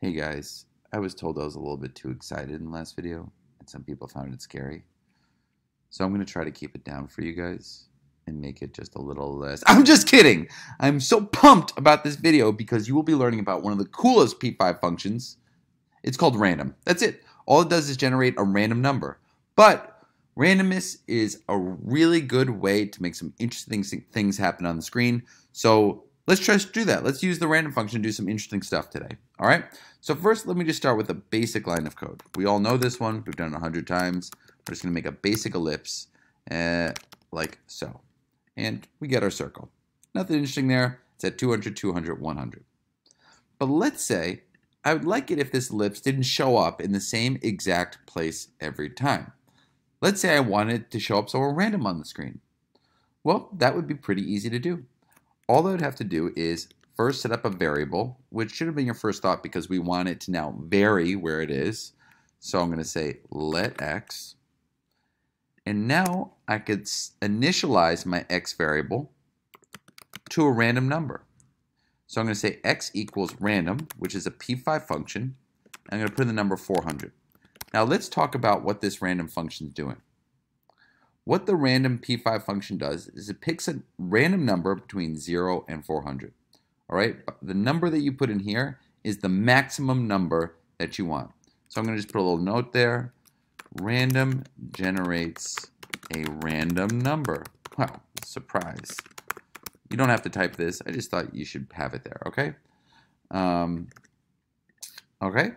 Hey guys, I was told I was a little bit too excited in the last video, and some people found it scary. So I'm going to try to keep it down for you guys and make it just a little less. I'm just kidding! I'm so pumped about this video because you will be learning about one of the coolest P5 functions. It's called random. That's it. All it does is generate a random number. But randomness is a really good way to make some interesting things happen on the screen. So let's try to do that. Let's use the random function to do some interesting stuff today. All right. So first, let me just start with a basic line of code. We all know this one. We've done it 100 times. We're just going to make a basic ellipse like so. And we get our circle. Nothing interesting there. It's at 200, 200, 100. But let's say I would like it if this ellipse didn't show up in the same exact place every time. Let's say I wanted to show up somewhere random on the screen. Well, that would be pretty easy to do. All I would have to do is first set up a variable, which should have been your first thought because we want it to now vary where it is. So I'm going to say let x. And now I could initialize my x variable to a random number. So I'm going to say x equals random, which is a P5 function. I'm going to put in the number 400. Now let's talk about what this random function is doing. What the random P5 function does is it picks a random number between 0 and 400. All right, the number that you put in here is the maximum number that you want. So I'm going to just put a little note there. Random generates a random number. Wow, surprise. You don't have to type this. I just thought you should have it there, okay? Okay.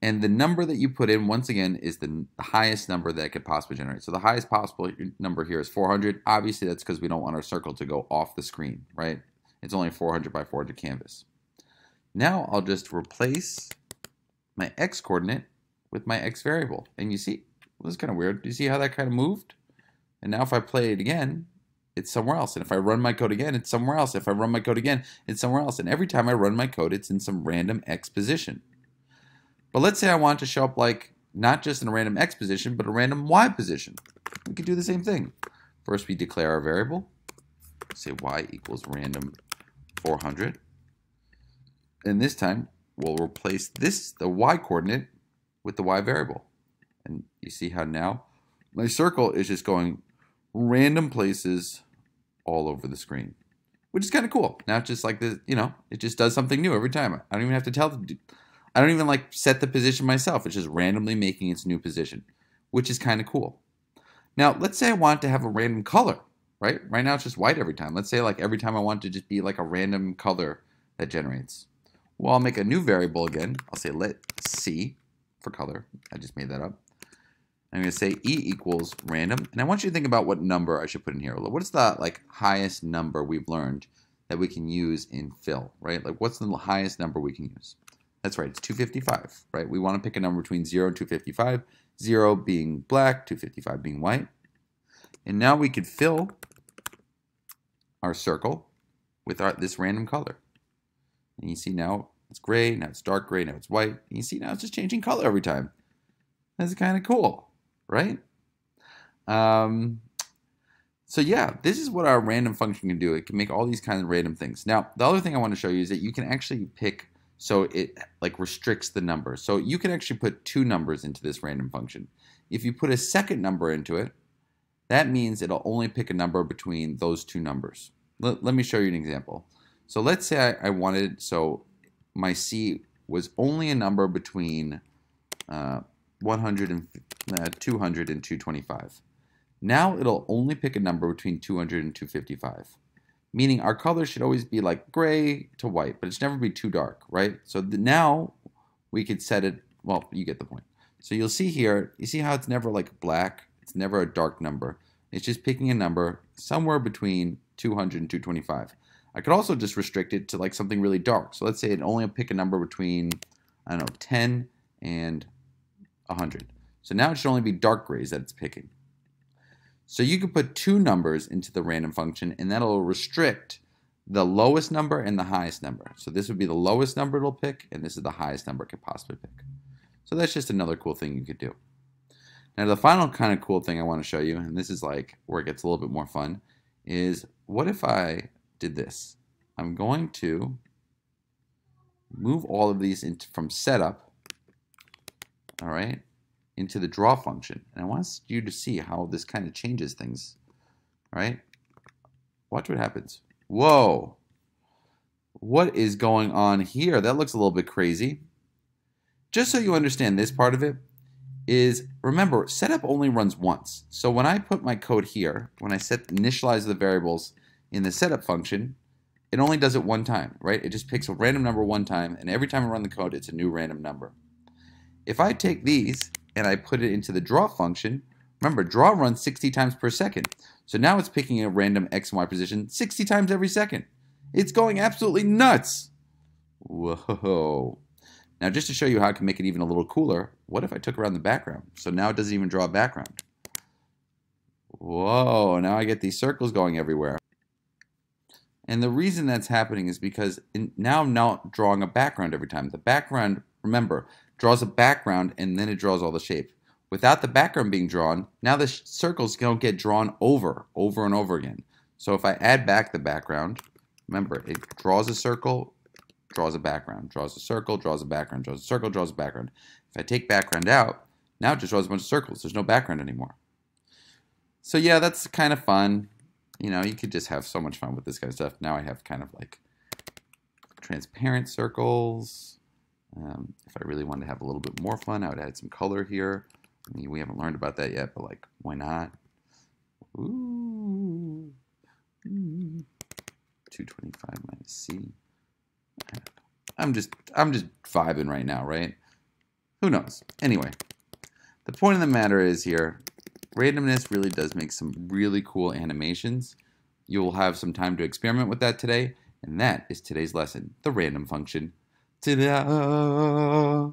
And the number that you put in, once again, is the highest number that it could possibly generate. So the highest possible number here is 400. Obviously, that's because we don't want our circle to go off the screen, right? It's only 400 by 400 canvas. Now I'll just replace my x coordinate with my x variable. And you see, well, this is kind of weird. Do you see how that kind of moved? And now if I play it again, it's somewhere else. And if I run my code again, it's somewhere else. If I run my code again, it's somewhere else. And every time I run my code, it's in some random x position. But let's say I want to show up like not just in a random x position, but a random y position. We could do the same thing. First, we declare our variable. Say y equals random 400. And this time, we'll replace the y coordinate, with the y variable. And you see how now my circle is just going random places all over the screen, which is kind of cool. Now it's just like this, it just does something new every time. I don't even have to tell it. I don't even like set the position myself. It's just randomly making its new position, which is kind of cool. Now, let's say I want to have a random color, right? Right now it's just white every time. Let's say like every time I want to just be like a random color that generates. Well, I'll make a new variable again. I'll say let C for color. I just made that up. I'm going to say E equals random. And I want you to think about what number I should put in here. What is the highest number we've learned that we can use in fill, right? Like what's the highest number we can use? That's right, it's 255, right? We want to pick a number between 0 and 255, 0 being black, 255 being white. And now we could fill our circle with this random color. And you see now it's gray, now it's dark gray, now it's white. And you see now it's just changing color every time. That's kind of cool, right? So yeah, this is what our random function can do. It can make all these kinds of random things. Now, the other thing I want to show you is that you can actually pick, so it restricts the number. So you can actually put two numbers into this random function. If you put a second number into it, that means it'll only pick a number between those two numbers. Let me show you an example. So let's say I wanted, so my C was only a number between 100 and 200 and 225. Now it'll only pick a number between 200 and 255. Meaning our color should always be like gray to white, but it should never be too dark, right? So now we could set it, well, you get the point. So you'll see here, you see how it's never like black, it's never a dark number. It's just picking a number somewhere between 200 and 225. I could also just restrict it to like something really dark. So let's say it only pick a number between, I don't know, 10 and 100. So now it should only be dark grays that it's picking. So you could put two numbers into the random function and that'll restrict the lowest number and the highest number. So this would be the lowest number it'll pick and this is the highest number it could possibly pick. So that's just another cool thing you could do. Now the final kind of cool thing I want to show you, and this is like where it gets a little bit more fun, is what if I did this? I'm going to move all of these from setup, all right, into the draw function. And I want you to see how this kind of changes things, all right? Watch what happens. Whoa. What is going on here? That looks a little bit crazy. Just so you understand this part of it is, remember, setup only runs once. So when I put my code here, when I initialize the variables in the setup function, it only does it one time, right? It just picks a random number one time, and every time I run the code, it's a new random number. If I take these and I put it into the draw function, remember, draw runs 60 times per second. So now it's picking a random x and y position 60 times every second. It's going absolutely nuts. Whoa. Now, just to show you how I can make it even a little cooler, what if I took around the background? So now it doesn't even draw a background. Whoa, now I get these circles going everywhere. And the reason that's happening is because now I'm not drawing a background every time. The background, remember, draws a background and then it draws all the shape. Without the background being drawn, now the circles don't get drawn over and over again. So if I add back the background, remember, it draws a circle, draws a background, draws a circle, draws a background, draws a circle, draws a background. If I take background out, now it just draws a bunch of circles. There's no background anymore. So yeah, that's kind of fun. You know, you could just have so much fun with this kind of stuff. Now I have kind of like transparent circles. If I really wanted to have a little bit more fun, I would add some color here. I mean, we haven't learned about that yet, but like, why not? Ooh. 225 minus C. I'm just vibing right now, right? Who knows? Anyway, the point of the matter is here, randomness really does make some really cool animations. You'll have some time to experiment with that today, and that is today's lesson, the random function. Ta-da!